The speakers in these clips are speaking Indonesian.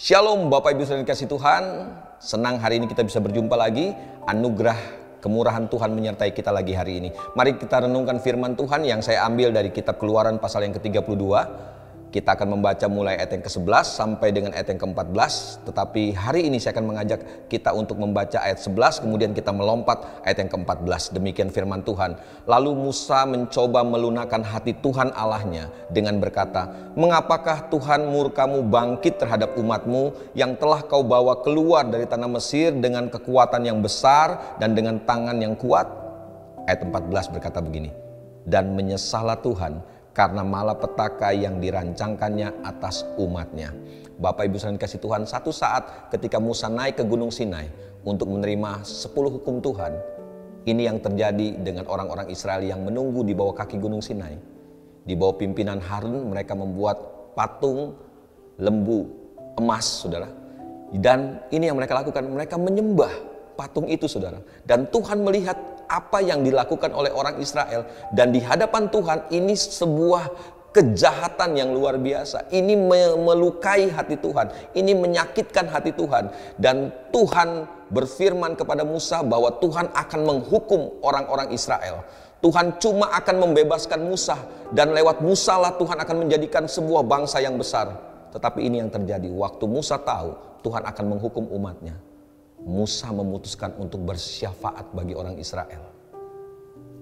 Shalom Bapak Ibu Saudara kasih Tuhan, senang hari ini kita bisa berjumpa lagi. Anugerah kemurahan Tuhan menyertai kita lagi hari ini. Mari kita renungkan firman Tuhan yang saya ambil dari kitab Keluaran pasal yang ke-32. Kita akan membaca mulai ayat yang ke-11 sampai dengan ayat yang ke-14. Tetapi hari ini saya akan mengajak kita untuk membaca ayat 11, kemudian kita melompat ayat yang ke-14. Demikian firman Tuhan. Lalu Musa mencoba melunakkan hati Tuhan Allahnya dengan berkata, "Mengapakah Tuhan murkamu bangkit terhadap umatmu yang telah kau bawa keluar dari tanah Mesir dengan kekuatan yang besar dan dengan tangan yang kuat?" Ayat 14 berkata begini, "Dan menyesallah Tuhan karena malapetaka yang dirancangkannya atas umatnya." Bapak Ibu saudara kasih Tuhan, satu saat ketika Musa naik ke Gunung Sinai untuk menerima 10 hukum Tuhan, ini yang terjadi dengan orang-orang Israel yang menunggu di bawah kaki Gunung Sinai. Di bawah pimpinan Harun mereka membuat patung lembu emas, saudara. Dan ini yang mereka lakukan, mereka menyembah patung itu, saudara. Dan Tuhan melihat apa yang dilakukan oleh orang Israel, dan di hadapan Tuhan ini sebuah kejahatan yang luar biasa. Ini melukai hati Tuhan, ini menyakitkan hati Tuhan. Dan Tuhan berfirman kepada Musa bahwa Tuhan akan menghukum orang-orang Israel. Tuhan cuma akan membebaskan Musa, dan lewat Musa lah Tuhan akan menjadikan sebuah bangsa yang besar. Tetapi ini yang terjadi, waktu Musa tahu Tuhan akan menghukum umatnya, Musa memutuskan untuk bersyafaat bagi orang Israel.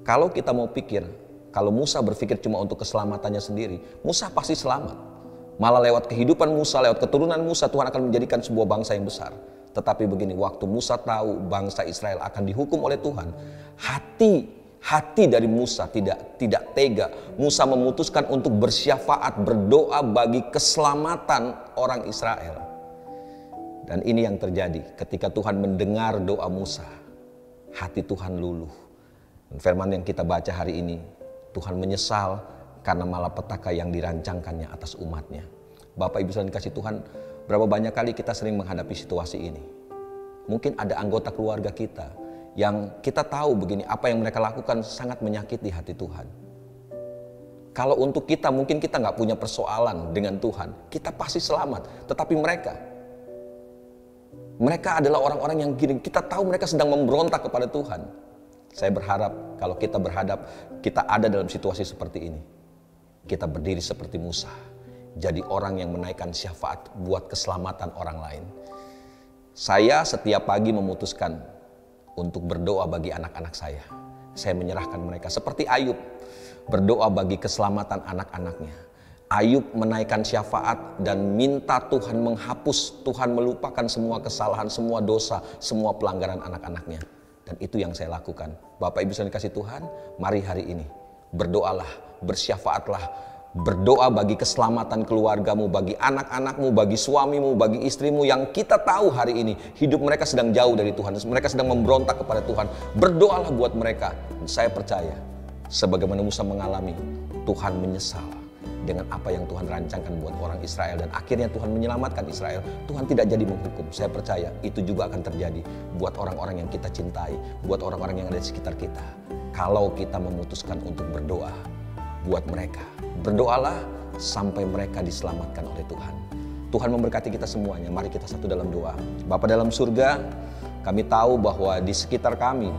Kalau kita mau pikir, kalau Musa berpikir cuma untuk keselamatannya sendiri, Musa pasti selamat. Malah lewat kehidupan Musa, lewat keturunan Musa, Tuhan akan menjadikan sebuah bangsa yang besar. Tetapi begini, waktu Musa tahu bangsa Israel akan dihukum oleh Tuhan, hati dari Musa tidak tega. Musa memutuskan untuk bersyafaat, berdoa bagi keselamatan orang Israel. Dan ini yang terjadi ketika Tuhan mendengar doa Musa, hati Tuhan luluh. Dan firman yang kita baca hari ini, Tuhan menyesal karena malapetaka yang dirancangkannya atas umatnya. Bapak Ibu saudara kasih Tuhan, berapa banyak kali kita sering menghadapi situasi ini. Mungkin ada anggota keluarga kita yang kita tahu begini, apa yang mereka lakukan sangat menyakiti hati Tuhan. Kalau untuk kita, mungkin kita nggak punya persoalan dengan Tuhan, kita pasti selamat. Tetapi mereka adalah orang-orang yang kita tahu mereka sedang memberontak kepada Tuhan. Saya berharap kalau kita berhadap, kita ada dalam situasi seperti ini, kita berdiri seperti Musa, jadi orang yang menaikkan syafaat buat keselamatan orang lain. Saya setiap pagi memutuskan untuk berdoa bagi anak-anak saya. Saya menyerahkan mereka seperti Ayub, berdoa bagi keselamatan anak-anaknya. Ayub menaikkan syafaat dan minta Tuhan menghapus, Tuhan melupakan semua kesalahan, semua dosa, semua pelanggaran anak-anaknya. Dan itu yang saya lakukan. Bapak Ibu saudara kasih Tuhan, mari hari ini berdoalah, bersyafaatlah, berdoa bagi keselamatan keluargamu, bagi anak-anakmu, bagi suamimu, bagi istrimu yang kita tahu hari ini hidup mereka sedang jauh dari Tuhan, mereka sedang memberontak kepada Tuhan. Berdoalah buat mereka. Saya percaya, sebagaimana Musa mengalami, Tuhan menyesal dengan apa yang Tuhan rancangkan buat orang Israel, dan akhirnya Tuhan menyelamatkan Israel. Tuhan tidak jadi menghukum. Saya percaya itu juga akan terjadi buat orang-orang yang kita cintai, buat orang-orang yang ada di sekitar kita. Kalau kita memutuskan untuk berdoa buat mereka, berdoalah sampai mereka diselamatkan oleh Tuhan. Tuhan memberkati kita semuanya. Mari kita satu dalam doa. Bapa dalam surga, kami tahu bahwa di sekitar kami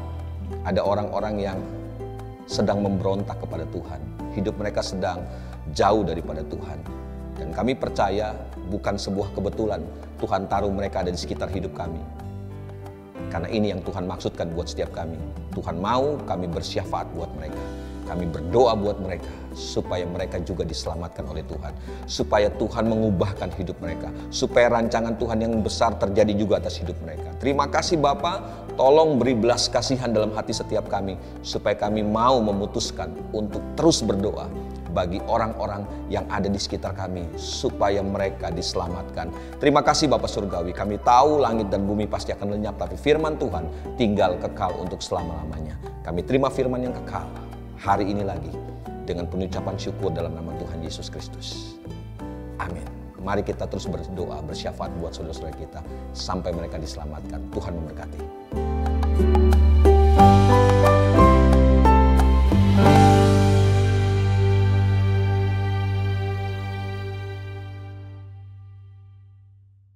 ada orang-orang yang sedang memberontak kepada Tuhan. Hidup mereka sedang jauh daripada Tuhan. Dan kami percaya bukan sebuah kebetulan Tuhan taruh mereka ada di sekitar hidup kami. Karena ini yang Tuhan maksudkan buat setiap kami. Tuhan mau kami bersyafaat buat mereka. Kami berdoa buat mereka supaya mereka juga diselamatkan oleh Tuhan. Supaya Tuhan mengubahkan hidup mereka. Supaya rancangan Tuhan yang besar terjadi juga atas hidup mereka. Terima kasih Bapa, tolong beri belas kasihan dalam hati setiap kami. Supaya kami mau memutuskan untuk terus berdoa bagi orang-orang yang ada di sekitar kami, supaya mereka diselamatkan. Terima kasih Bapa Surgawi, kami tahu langit dan bumi pasti akan lenyap, tapi firman Tuhan tinggal kekal untuk selama-lamanya. Kami terima firman yang kekal hari ini lagi, dengan pengucapan syukur dalam nama Tuhan Yesus Kristus. Amin. Mari kita terus berdoa, bersyafaat buat saudara-saudara kita, sampai mereka diselamatkan. Tuhan memberkati.